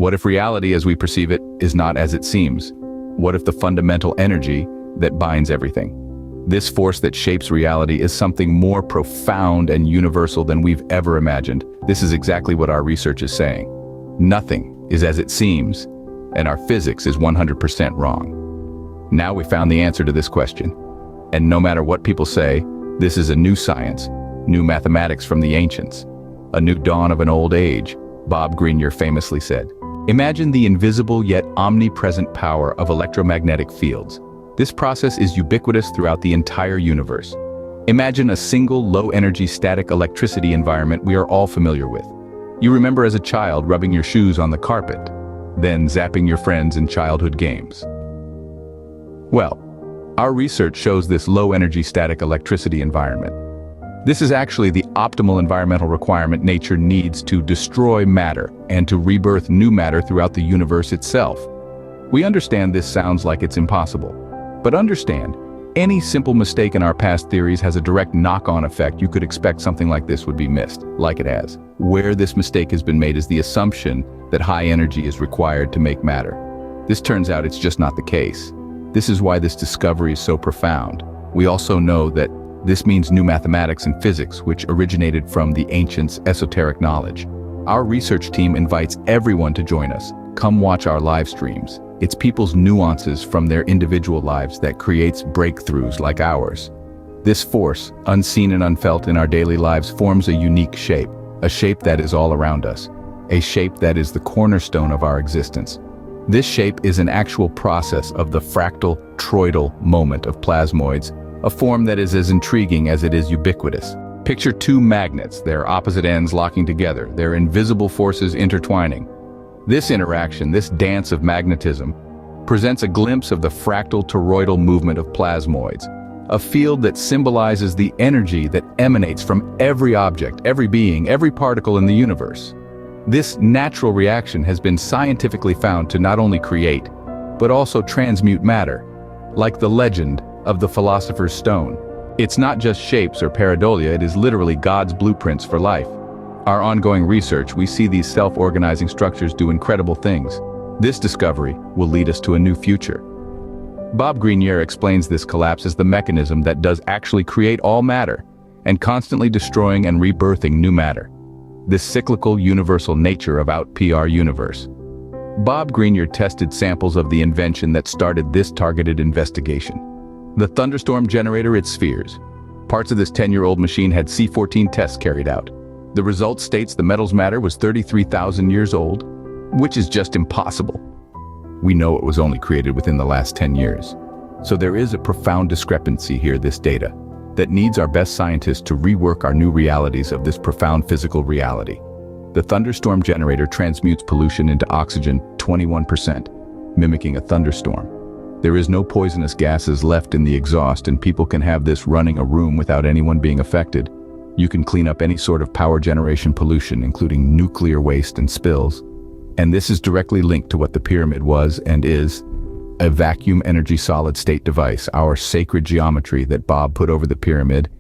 What if reality as we perceive it is not as it seems? What if the fundamental energy that binds everything, this force that shapes reality, is something more profound and universal than we've ever imagined? This is exactly what our research is saying. Nothing is as it seems, and our physics is 100% wrong. Now we found the answer to this question. And no matter what people say, this is a new science, new mathematics from the ancients, a new dawn of an old age, Bob Greenyer famously said. Imagine the invisible yet omnipresent power of electromagnetic fields. This process is ubiquitous throughout the entire universe. Imagine a single low-energy static electricity environment we are all familiar with. You remember as a child rubbing your shoes on the carpet, then zapping your friends in childhood games. Well, our research shows this low-energy static electricity environment. This is actually the optimal environmental requirement nature needs to destroy matter and to rebirth new matter throughout the universe itself. We understand this sounds like it's impossible, but understand, any simple mistake in our past theories has a direct knock-on effect. You could expect something like this would be missed, like it has. Where this mistake has been made is the assumption that high energy is required to make matter. This turns out it's just not the case. This is why this discovery is so profound. We also know that this means new mathematics and physics, which originated from the ancients' esoteric knowledge. Our research team invites everyone to join us. Come watch our live streams. It's people's nuances from their individual lives that creates breakthroughs like ours. This force, unseen and unfelt in our daily lives, forms a unique shape, a shape that is all around us, a shape that is the cornerstone of our existence. This shape is an actual process of the fractal toroidal moment of plasmoids, a form that is as intriguing as it is ubiquitous. Picture two magnets, their opposite ends locking together, their invisible forces intertwining. This interaction, this dance of magnetism, presents a glimpse of the fractal toroidal movement of plasmoids, a field that symbolizes the energy that emanates from every object, every being, every particle in the universe. This natural reaction has been scientifically found to not only create, but also transmute matter, like the legend of the Philosopher's Stone. It's not just shapes or pareidolia, it is literally God's blueprints for life. Our ongoing research, we see these self-organizing structures do incredible things. This discovery will lead us to a new future. Bob Greenyer explains this collapse as the mechanism that does actually create all matter, and constantly destroying and rebirthing new matter. This cyclical, universal nature of our universe. Bob Greenyer tested samples of the invention that started this targeted investigation. The thunderstorm generator, its spheres. Parts of this 10-year-old machine had C14 tests carried out. The result states the metal's matter was 33,000 years old, which is just impossible. We know it was only created within the last 10 years. So there is a profound discrepancy here, this data, that needs our best scientists to rework our new realities of this profound physical reality. The thunderstorm generator transmutes pollution into oxygen 21%, mimicking a thunderstorm. There is no poisonous gases left in the exhaust, and people can have this running a room without anyone being affected. You can clean up any sort of power generation pollution, including nuclear waste and spills. And this is directly linked to what the pyramid was and is, a vacuum energy solid-state device, our sacred geometry that Bob put over the pyramid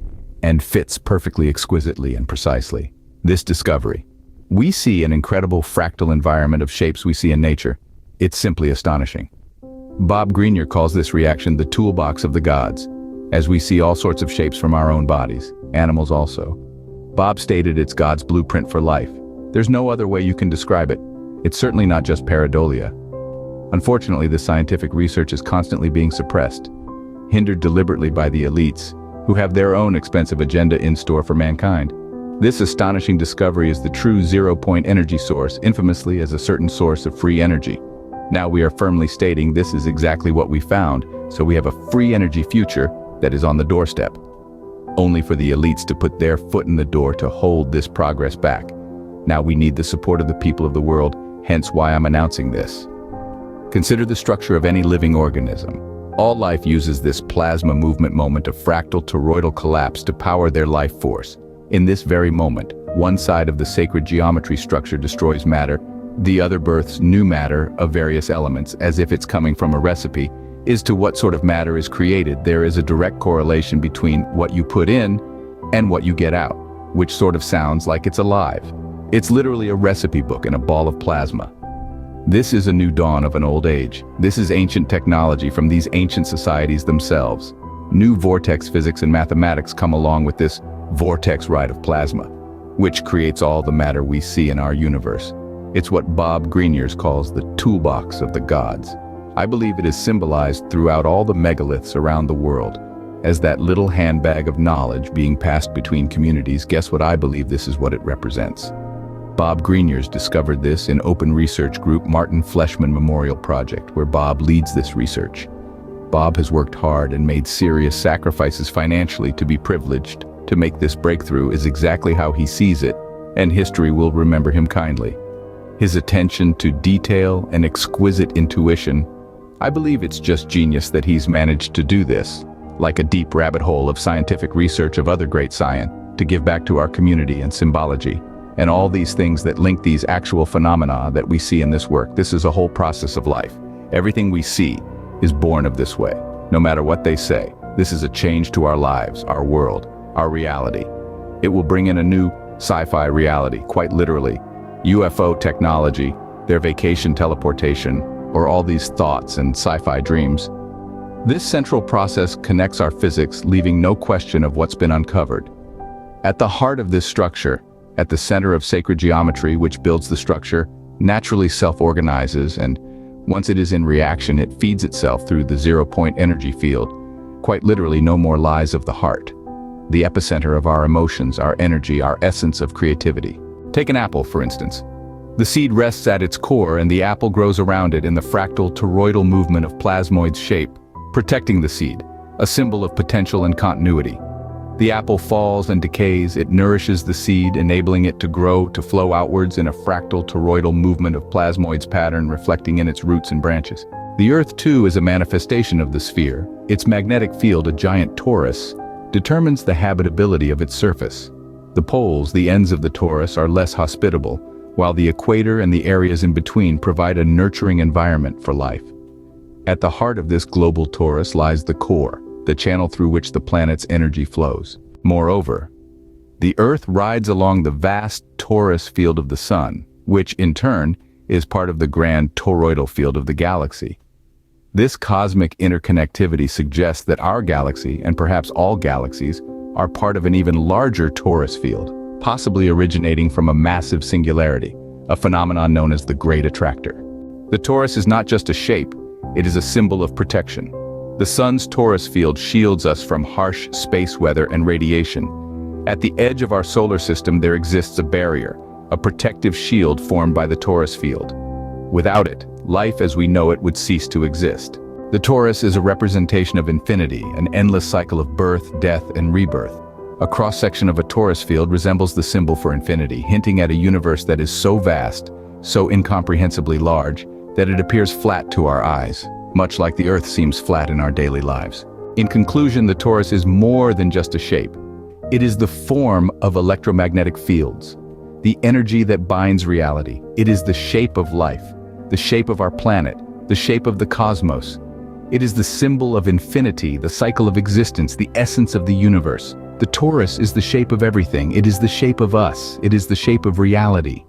and fits perfectly, exquisitely, and precisely. This discovery. We see an incredible fractal environment of shapes we see in nature. It's simply astonishing. Bob Greenyer calls this reaction the toolbox of the gods, as we see all sorts of shapes from our own bodies, animals also. Bob stated it's God's blueprint for life. There's no other way you can describe it. It's certainly not just pareidolia. Unfortunately, this scientific research is constantly being suppressed, hindered deliberately by the elites, who have their own expensive agenda in store for mankind. This astonishing discovery is the true zero-point energy source, infamously as a certain source of free energy. Now we are firmly stating this is exactly what we found, so we have a free energy future that is on the doorstep. Only for the elites to put their foot in the door to hold this progress back. Now we need the support of the people of the world, hence why I'm announcing this. Consider the structure of any living organism. All life uses this plasma movement moment of fractal toroidal collapse to power their life force. In this very moment, one side of the sacred geometry structure destroys matter, the other births new matter of various elements, as if it's coming from a recipe. As to what sort of matter is created, there is a direct correlation between what you put in and what you get out, which sort of sounds like it's alive. It's literally a recipe book in a ball of plasma. This is a new dawn of an old age. This is ancient technology from these ancient societies themselves. New vortex physics and mathematics come along with this vortex ride of plasma, which creates all the matter we see in our universe. It's what Bob Greenyers calls the toolbox of the gods. I believe it is symbolized throughout all the megaliths around the world as that little handbag of knowledge being passed between communities. Guess what? I believe this is what it represents. Bob Greenyers discovered this in open research group Martin Fleischmann Memorial Project, where Bob leads this research. Bob has worked hard and made serious sacrifices financially to be privileged. To make this breakthrough is exactly how he sees it, and history will remember him kindly. His attention to detail and exquisite intuition, I believe it's just genius that he's managed to do this, like a deep rabbit hole of scientific research of other great science, to give back to our community and symbology. And all these things that link these actual phenomena that we see in this work. This is a whole process of life. Everything we see is born of this way. No matter what they say, this is a change to our lives, our world, our reality. It will bring in a new sci-fi reality, quite literally. UFO technology, their vacation teleportation, or all these thoughts and sci-fi dreams. This central process connects our physics, leaving no question of what's been uncovered. At the heart of this structure, at the center of sacred geometry which builds the structure, naturally self-organizes, and once it is in reaction, it feeds itself through the zero-point energy field. Quite literally, no more lies of the heart. The epicenter of our emotions, our energy, our essence of creativity. Take an apple, for instance. The seed rests at its core and the apple grows around it in the fractal toroidal movement of plasmoid shape, protecting the seed, a symbol of potential and continuity. The apple falls and decays, it nourishes the seed, enabling it to grow, to flow outwards in a fractal toroidal movement of plasmoids pattern reflecting in its roots and branches. The Earth, too, is a manifestation of the sphere. Its magnetic field, a giant torus, determines the habitability of its surface. The poles, the ends of the torus, are less hospitable, while the equator and the areas in between provide a nurturing environment for life. At the heart of this global torus lies the core, the channel through which the planet's energy flows. Moreover, the Earth rides along the vast torus field of the Sun, which, in turn, is part of the grand toroidal field of the galaxy. This cosmic interconnectivity suggests that our galaxy, and perhaps all galaxies, are part of an even larger torus field, possibly originating from a massive singularity, a phenomenon known as the Great Attractor. The torus is not just a shape, it is a symbol of protection. The Sun's torus field shields us from harsh space weather and radiation. At the edge of our solar system there exists a barrier, a protective shield formed by the torus field. Without it, life as we know it would cease to exist. The torus is a representation of infinity, an endless cycle of birth, death, and rebirth. A cross-section of a torus field resembles the symbol for infinity, hinting at a universe that is so vast, so incomprehensibly large, that it appears flat to our eyes, much like the Earth seems flat in our daily lives. In conclusion, the torus is more than just a shape. It is the form of electromagnetic fields, the energy that binds reality. It is the shape of life, the shape of our planet, the shape of the cosmos. It is the symbol of infinity, the cycle of existence, the essence of the universe. The torus is the shape of everything. It is the shape of us. It is the shape of reality.